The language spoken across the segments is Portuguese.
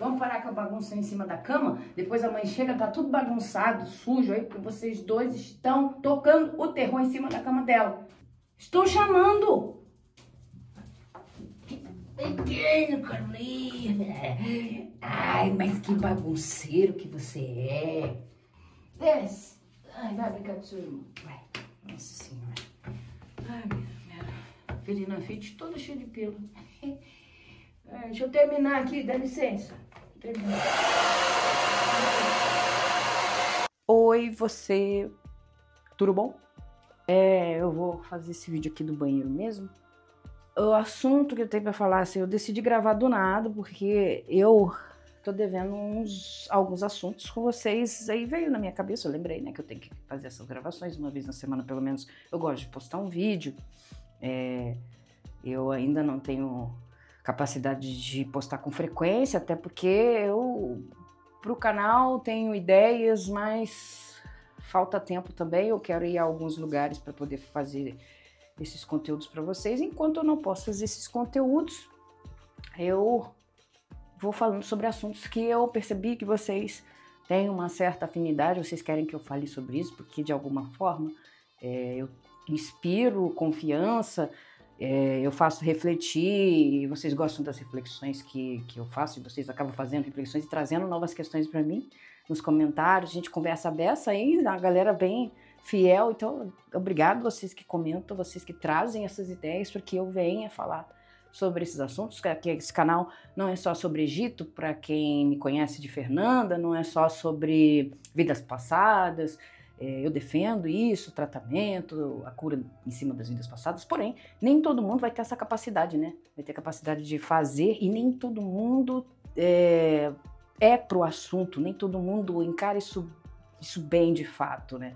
Vamos parar com a bagunça em cima da cama? Depois a mãe chega, tá tudo bagunçado, sujo aí, porque vocês dois estão tocando o terror em cima da cama dela. Estou chamando! Pequeno, Carlinhos. Ai, mas que bagunceiro que você é. Desce. Ai, vai brincar com seu irmão. Vai. Nossa Senhora. Ai, minha Felina Fit toda cheia de pelo. Deixa eu terminar aqui, dá licença. Oi, você. Tudo bom? Eu vou fazer esse vídeo aqui do banheiro mesmo. O assunto que eu tenho pra falar, assim, eu decidi gravar do nada, porque eu tô devendo alguns assuntos com vocês. Aí veio na minha cabeça, eu lembrei, né, que eu tenho que fazer essas gravações uma vez na semana, pelo menos. Eu gosto de postar um vídeo. Eu ainda não tenho capacidade de postar com frequência, até porque eu, pro canal, tenho ideias, mas falta tempo também. Eu quero ir a alguns lugares para poder fazer esses conteúdos para vocês. Enquanto eu não posso fazer esses conteúdos, eu vou falando sobre assuntos que eu percebi que vocês têm uma certa afinidade, vocês querem que eu fale sobre isso, porque de alguma forma eu inspiro confiança, eu faço refletir, e vocês gostam das reflexões que eu faço, e vocês acabam fazendo reflexões e trazendo novas questões para mim nos comentários. A gente conversa beça aí, a galera bem fiel. Então, obrigado vocês que comentam, vocês que trazem essas ideias para que eu venha falar sobre esses assuntos, que esse canal não é só sobre Egito, para quem me conhece de Fernanda, não é só sobre vidas passadas. Eu defendo isso, o tratamento, a cura em cima das vidas passadas, porém, nem todo mundo vai ter essa capacidade, né? Vai ter capacidade de fazer, e nem todo mundo pro assunto, nem todo mundo encara isso bem de fato, né?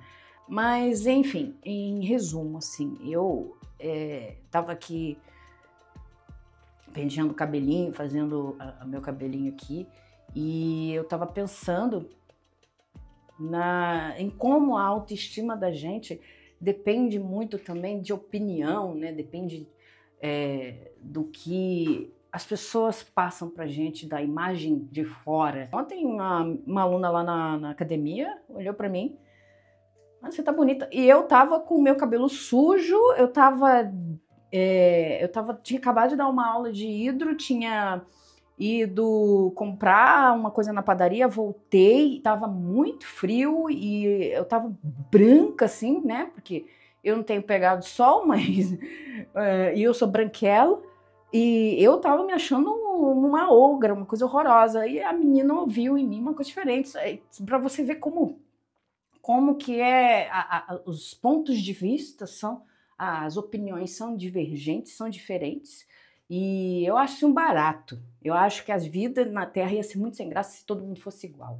Mas, enfim, em resumo, assim, eu tava aqui penteando o cabelinho, fazendo o meu cabelinho aqui, e eu tava pensando em como a autoestima da gente depende muito também de opinião, né? Depende do que as pessoas passam pra gente, da imagem de fora. Ontem uma aluna lá na academia olhou pra mim: você tá bonita. E eu tava com o meu cabelo sujo, tinha acabado de dar uma aula de hidro, tinha ido comprar uma coisa na padaria, voltei, tava muito frio e eu tava branca assim, né? Porque eu não tenho pegado sol, mas e eu sou branquela, e eu tava me achando uma ogra, uma coisa horrorosa. E a menina viu em mim uma coisa diferente. Pra você ver como que os pontos de vista as opiniões são divergentes, são diferentes, e eu acho um barato. Eu acho que as vidas na Terra ia ser muito sem graça se todo mundo fosse igual.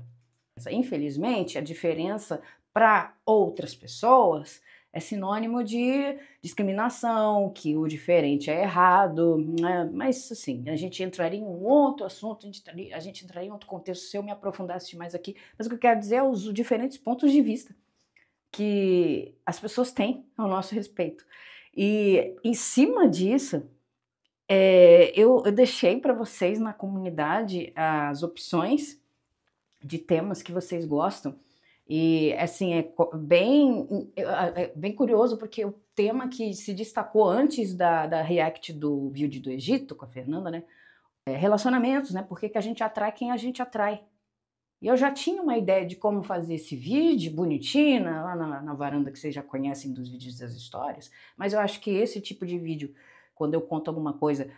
Infelizmente, a diferença para outras pessoas é sinônimo de discriminação, que o diferente é errado, né? Mas assim, a gente entraria em um outro assunto, a gente entraria em outro contexto se eu me aprofundasse mais aqui. Mas o que eu quero dizer é os diferentes pontos de vista que as pessoas têm ao nosso respeito. E em cima disso, eu deixei para vocês na comunidade as opções de temas que vocês gostam. E assim, é bem curioso, porque o tema que se destacou antes da react do vídeo do Egito com a Fernanda, né? Relacionamentos, né? Por que a gente atrai quem a gente atrai. E eu já tinha uma ideia de como fazer esse vídeo bonitinho, lá na varanda, que vocês já conhecem dos vídeos das histórias, mas eu acho que esse tipo de vídeo, quando eu conto alguma coisa,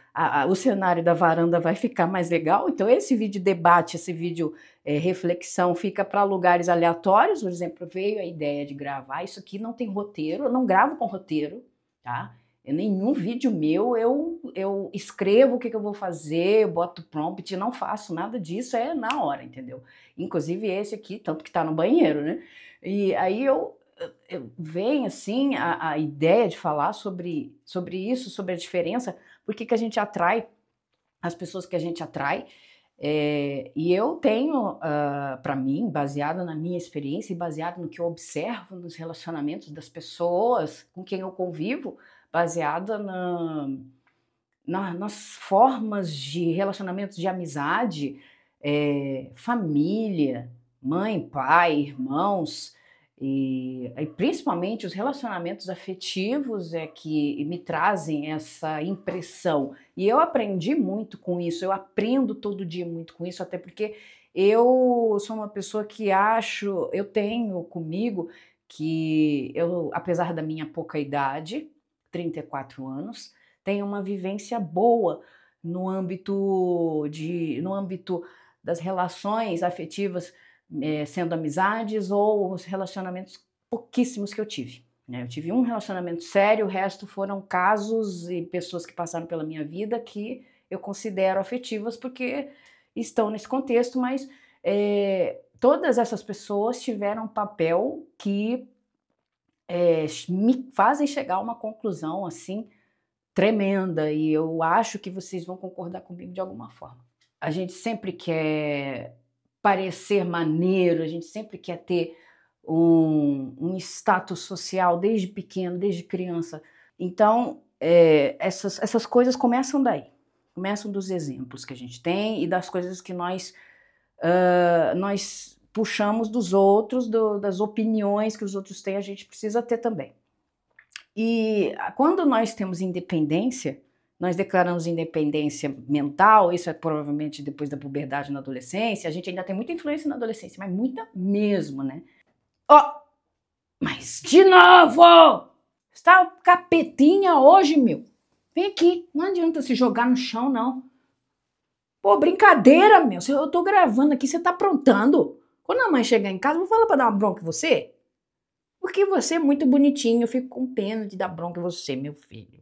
o cenário da varanda vai ficar mais legal. Então esse vídeo debate, esse vídeo reflexão, fica para lugares aleatórios. Por exemplo, veio a ideia de gravar, isso aqui não tem roteiro, eu não gravo com roteiro, tá? Nenhum vídeo meu eu escrevo o que eu vou fazer, eu boto prompt, não faço nada disso, é na hora, entendeu? Inclusive esse aqui, tanto que tá no banheiro, né? E aí eu venho assim a ideia de falar sobre isso, sobre a diferença, por que a gente atrai as pessoas que a gente atrai. E eu tenho, para mim, baseado na minha experiência e baseado no que eu observo nos relacionamentos das pessoas com quem eu convivo, baseada nas formas de relacionamentos de amizade, família, mãe, pai, irmãos, e principalmente os relacionamentos afetivos é que me trazem essa impressão. E eu aprendi muito com isso, eu aprendo todo dia muito com isso, até porque eu sou uma pessoa que eu tenho comigo que eu, apesar da minha pouca idade, 34 anos, tenho uma vivência boa no âmbito das relações afetivas, sendo amizades ou os relacionamentos pouquíssimos que eu tive. Eu tive um relacionamento sério, o resto foram casos e pessoas que passaram pela minha vida que eu considero afetivas porque estão nesse contexto, mas todas essas pessoas tiveram um papel que me fazem chegar a uma conclusão assim tremenda, e eu acho que vocês vão concordar comigo de alguma forma. A gente sempre quer parecer maneiro, a gente sempre quer ter um status social desde pequeno, desde criança. Então, essas coisas começam daí, começam dos exemplos que a gente tem e das coisas que nós puxamos dos outros, das opiniões que os outros têm, a gente precisa ter também. E quando nós temos independência, nós declaramos independência mental, isso é provavelmente depois da puberdade na adolescência, a gente ainda tem muita influência na adolescência, mas muita mesmo, né? Mas de novo! Você tá capetinha hoje, meu? Vem aqui, não adianta se jogar no chão, não. Pô, brincadeira, meu. Eu tô gravando aqui, você tá aprontando. Quando a mãe chegar em casa, eu vou falar pra dar uma bronca em você. Porque você é muito bonitinho, eu fico com pena de dar bronca em você, meu filho.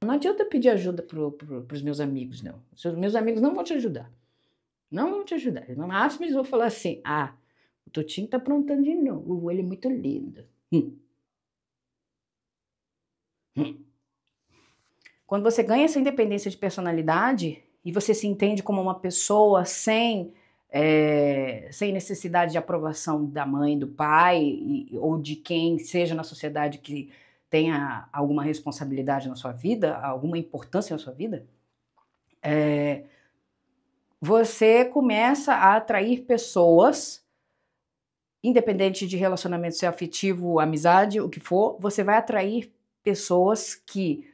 Não adianta pedir ajuda pros meus amigos, não. Os meus amigos não vão te ajudar. Não vão te ajudar. No máximo eles vão falar assim, o Totinho tá aprontando de novo, ele é muito lindo. Quando você ganha essa independência de personalidade e você se entende como uma pessoa sem necessidade de aprovação da mãe, do pai ou de quem seja na sociedade que tenha alguma responsabilidade na sua vida, alguma importância na sua vida, você começa a atrair pessoas, independente de relacionamento, se é afetivo, amizade, o que for, você vai atrair pessoas que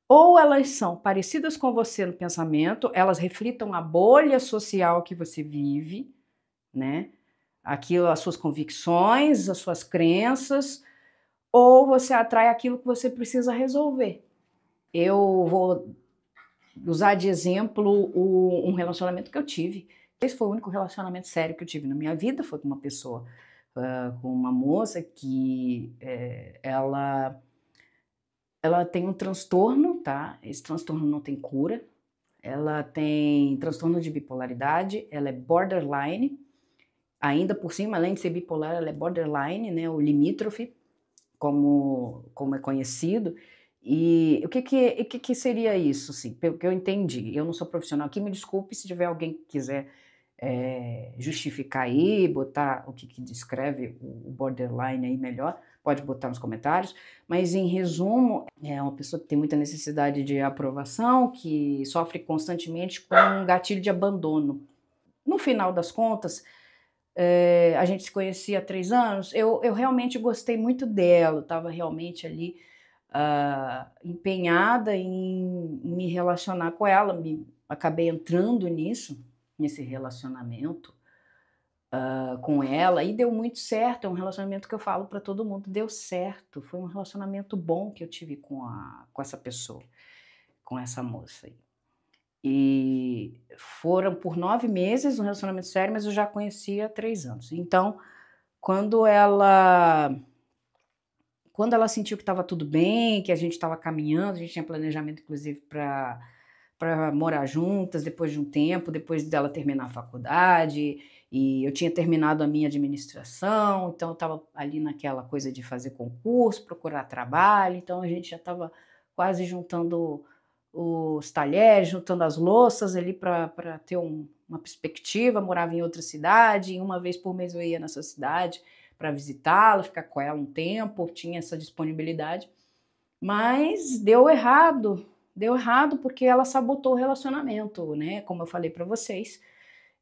ou elas são parecidas com você no pensamento, elas reflitam a bolha social que você vive, né? As suas convicções, as suas crenças, ou você atrai aquilo que você precisa resolver. Eu vou usar de exemplo um relacionamento que eu tive. Esse foi o único relacionamento sério que eu tive na minha vida, foi com uma pessoa, com uma moça que ela tem um transtorno, tá? Esse transtorno não tem cura. Ela tem transtorno de bipolaridade, ela é borderline. Ainda por cima, além de ser bipolar, ela é borderline, né? O limítrofe, como é conhecido. E o que seria isso, assim? Pelo que eu entendi, eu não sou profissional aqui, me desculpe se tiver alguém que quiser justificar aí, botar o que descreve o borderline aí melhor, pode botar nos comentários, mas em resumo, é uma pessoa que tem muita necessidade de aprovação, que sofre constantemente com um gatilho de abandono. No final das contas, a gente se conhecia há 3 anos, eu realmente gostei muito dela, estava realmente ali empenhada em me relacionar com ela, acabei entrando nesse relacionamento com ela, e deu muito certo. É um relacionamento que eu falo para todo mundo, deu certo, foi um relacionamento bom que eu tive com essa pessoa, com essa moça aí. E foram por 9 meses um relacionamento sério, mas eu já conhecia há 3 anos. Então, quando ela sentiu que estava tudo bem, que a gente estava caminhando, a gente tinha planejamento, inclusive, para morar juntas depois de um tempo, depois dela terminar a faculdade, e eu tinha terminado a minha administração, então eu estava ali naquela coisa de fazer concurso, procurar trabalho, então a gente já estava quase juntando os talheres, juntando as louças ali para ter uma perspectiva. Morava em outra cidade, e uma vez por mês eu ia nessa cidade para visitá-la, ficar com ela um tempo, tinha essa disponibilidade, mas deu errado porque ela sabotou o relacionamento, né? Como eu falei para vocês.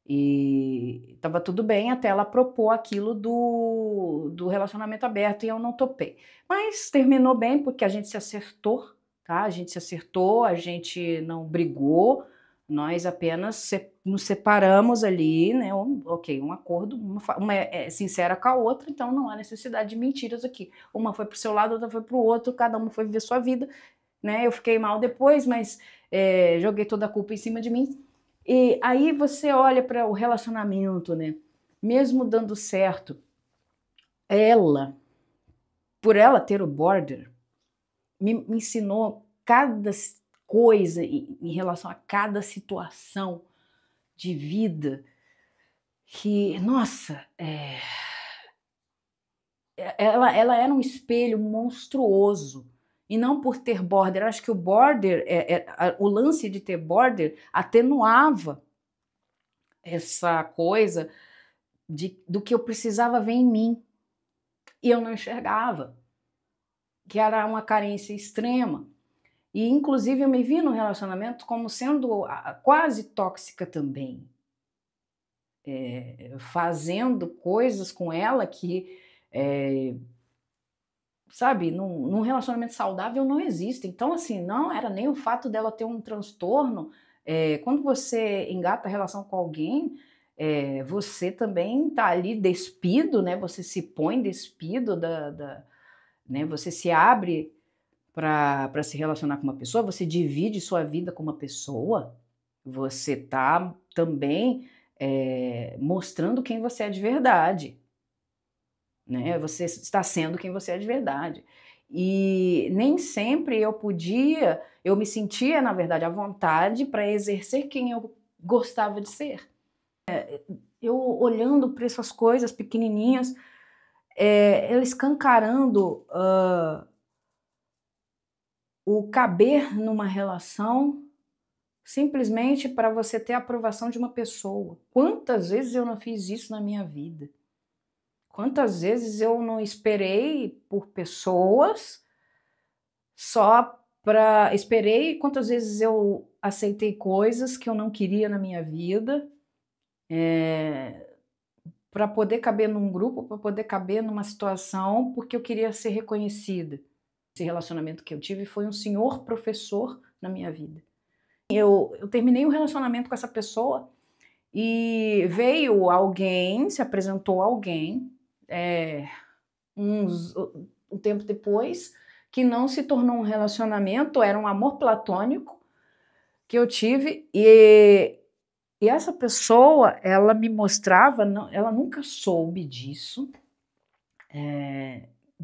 E estava tudo bem até ela propor aquilo do relacionamento aberto e eu não topei. Mas terminou bem porque a gente se acertou, tá? A gente se acertou, a gente não brigou, nós apenas nos separamos ali, né? Ok, um acordo, uma é sincera com a outra, então não há necessidade de mentiras aqui. Uma foi para o seu lado, outra foi para o outro, cada uma foi viver sua vida, né? Eu fiquei mal depois, mas joguei toda a culpa em cima de mim. E aí você olha para o relacionamento, né? Mesmo dando certo, por ela ter o border, me ensinou cada coisa em relação a cada situação de vida que, nossa, ela era um espelho monstruoso. E não por ter border, acho que o border, o lance de ter border atenuava essa coisa do que eu precisava ver em mim. E eu não enxergava, que era uma carência extrema. E, inclusive, eu me vi no relacionamento como sendo quase tóxica também. Fazendo coisas com ela que, sabe, num relacionamento saudável não existe. Então, assim, não era nem o fato dela ter um transtorno. Quando você engata a relação com alguém, você também está ali despido, né? Você se põe despido né? Você se abre para se relacionar com uma pessoa, você divide sua vida com uma pessoa, você está também mostrando quem você é de verdade, né? Você está sendo quem você é de verdade. E nem sempre eu me sentia, na verdade, à vontade para exercer quem eu gostava de ser. Eu olhando para essas coisas pequenininhas, ela escancarando o caber numa relação simplesmente para você ter a aprovação de uma pessoa. Quantas vezes eu não fiz isso na minha vida? Quantas vezes eu não esperei por pessoas quantas vezes eu aceitei coisas que eu não queria na minha vida, para poder caber num grupo, para poder caber numa situação, porque eu queria ser reconhecida. Esse relacionamento que eu tive foi um senhor professor na minha vida. Eu terminei o relacionamento com essa pessoa e veio alguém, se apresentou alguém, um tempo depois, que não se tornou um relacionamento, era um amor platônico que eu tive, e essa pessoa, ela me mostrava, ela nunca soube disso,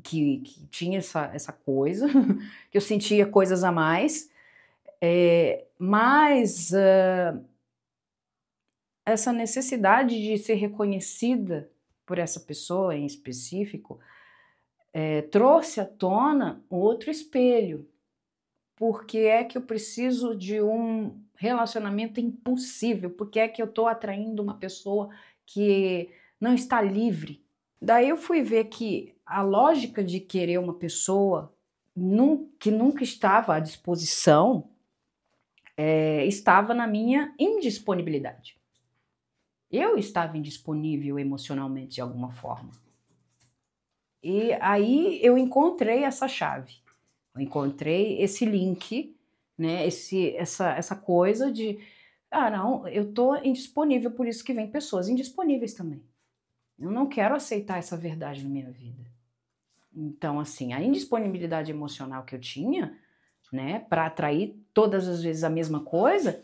que tinha essa coisa, que eu sentia coisas a mais, mas essa necessidade de ser reconhecida por essa pessoa em específico trouxe à tona outro espelho. Por que é que eu preciso de um relacionamento impossível? Por que é que eu estou atraindo uma pessoa que não está livre? Daí eu fui ver que a lógica de querer uma pessoa que nunca estava à disposição estava na minha indisponibilidade. Eu estava indisponível emocionalmente de alguma forma. E aí eu encontrei essa chave. Eu encontrei esse link, né? Essa coisa de, não, eu tô indisponível, por isso que vem pessoas indisponíveis também. Eu não quero aceitar essa verdade na minha vida. Então, assim, a indisponibilidade emocional que eu tinha, né, para atrair todas as vezes a mesma coisa,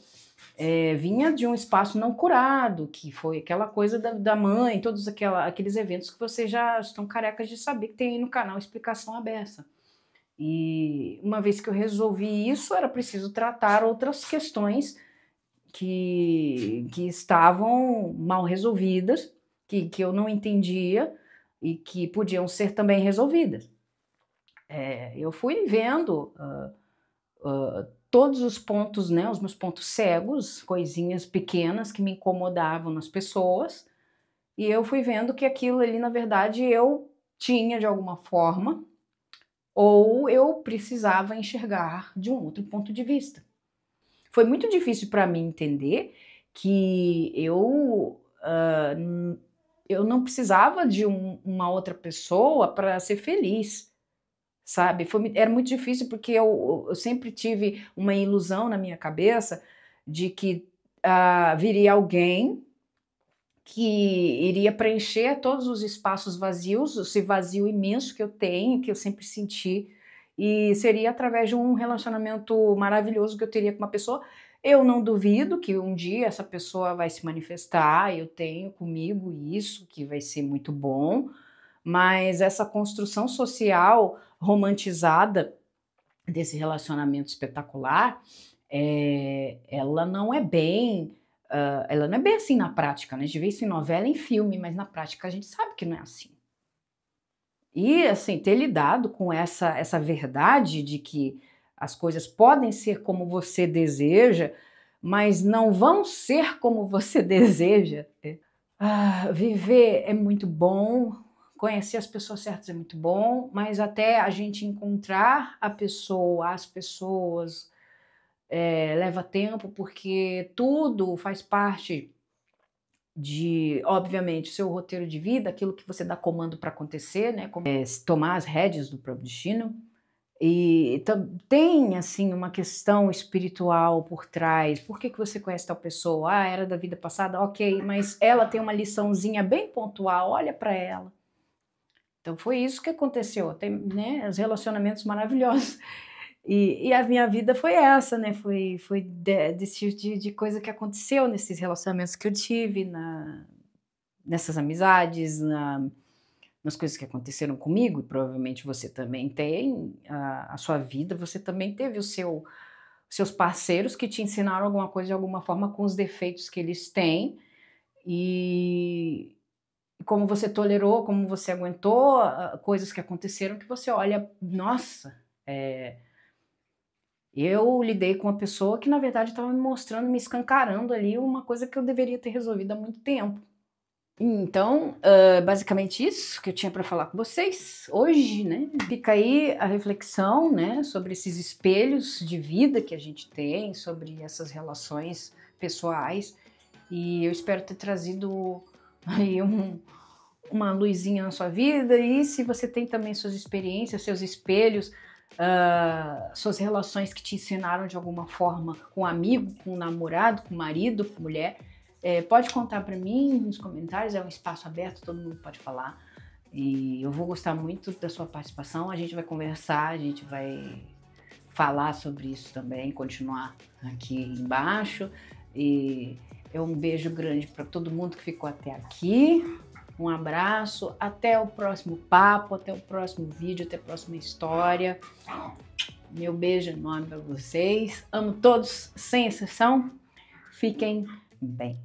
vinha de um espaço não curado, que foi aquela coisa da mãe, todos aqueles eventos que vocês já estão carecas de saber, que tem aí no canal Explicação Aberta. E uma vez que eu resolvi isso, era preciso tratar outras questões que estavam mal resolvidas, que eu não entendia e que podiam ser também resolvidas. Eu fui vendo todos os pontos, né, os meus pontos cegos, coisinhas pequenas que me incomodavam nas pessoas, e eu fui vendo que aquilo ali, na verdade, eu tinha de alguma forma, ou eu precisava enxergar de um outro ponto de vista. Foi muito difícil para mim entender que eu não precisava de uma outra pessoa para ser feliz, sabe? Era muito difícil porque eu sempre tive uma ilusão na minha cabeça de que viria alguém que iria preencher todos os espaços vazios, esse vazio imenso que eu tenho, que eu sempre senti, e seria através de um relacionamento maravilhoso que eu teria com uma pessoa. Eu não duvido que um dia essa pessoa vai se manifestar, eu tenho comigo isso, que vai ser muito bom, mas essa construção social romantizada desse relacionamento espetacular, ela não é bem assim na prática, né? A gente vê isso em novela e em filme, mas na prática a gente sabe que não é assim. E assim, ter lidado com essa verdade de que as coisas podem ser como você deseja, mas não vão ser como você deseja. Viver é muito bom, conhecer as pessoas certas é muito bom, mas até a gente encontrar as pessoas, leva tempo, porque tudo faz parte de, obviamente, seu roteiro de vida, aquilo que você dá comando para acontecer, né? Tomar as rédeas do próprio destino. E tem, assim, uma questão espiritual por trás. Por que você conhece tal pessoa? Era da vida passada? Ok, mas ela tem uma liçãozinha bem pontual, olha para ela. Então foi isso que aconteceu, tem, né, os relacionamentos maravilhosos. E a minha vida foi essa, né? Foi desse tipo de coisa que aconteceu nesses relacionamentos que eu tive, nessas amizades, nas coisas que aconteceram comigo, e provavelmente você também tem a sua vida, você também teve seus parceiros que te ensinaram alguma coisa de alguma forma com os defeitos que eles têm, e como você tolerou, como você aguentou coisas que aconteceram que você olha, nossa, eu lidei com uma pessoa que na verdade estava me mostrando, me escancarando ali uma coisa que eu deveria ter resolvido há muito tempo. Então, basicamente isso que eu tinha para falar com vocês hoje, né? Fica aí a reflexão, né, sobre esses espelhos de vida que a gente tem, sobre essas relações pessoais, e eu espero ter trazido aí uma luzinha na sua vida. E se você tem também suas experiências, seus espelhos, suas relações que te ensinaram de alguma forma com amigo, com namorado, com marido, com mulher, pode contar para mim nos comentários, é um espaço aberto, todo mundo pode falar, e eu vou gostar muito da sua participação. A gente vai conversar, a gente vai falar sobre isso também, continuar aqui embaixo, e um beijo grande para todo mundo que ficou até aqui, um abraço, até o próximo papo, até o próximo vídeo, até a próxima história. Meu beijo enorme para vocês, amo todos, sem exceção, fiquem bem.